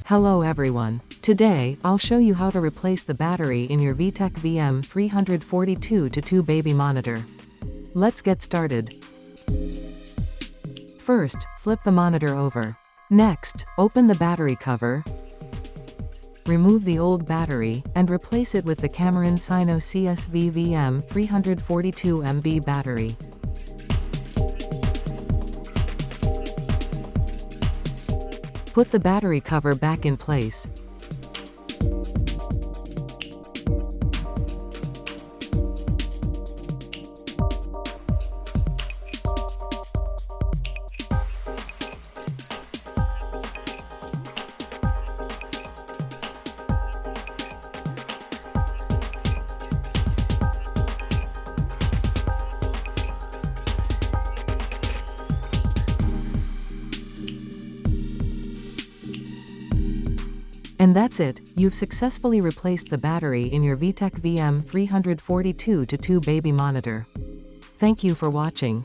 Hello everyone. Today, I'll show you how to replace the battery in your Vtech VM342MB Baby Monitor. Let's get started. First, flip the monitor over. Next, open the battery cover. Remove the old battery, and replace it with the Sino CS-VVM342MB battery. Put the battery cover back in place. And that's it, you've successfully replaced the battery in your Vtech VM342MB Baby Monitor. Thank you for watching.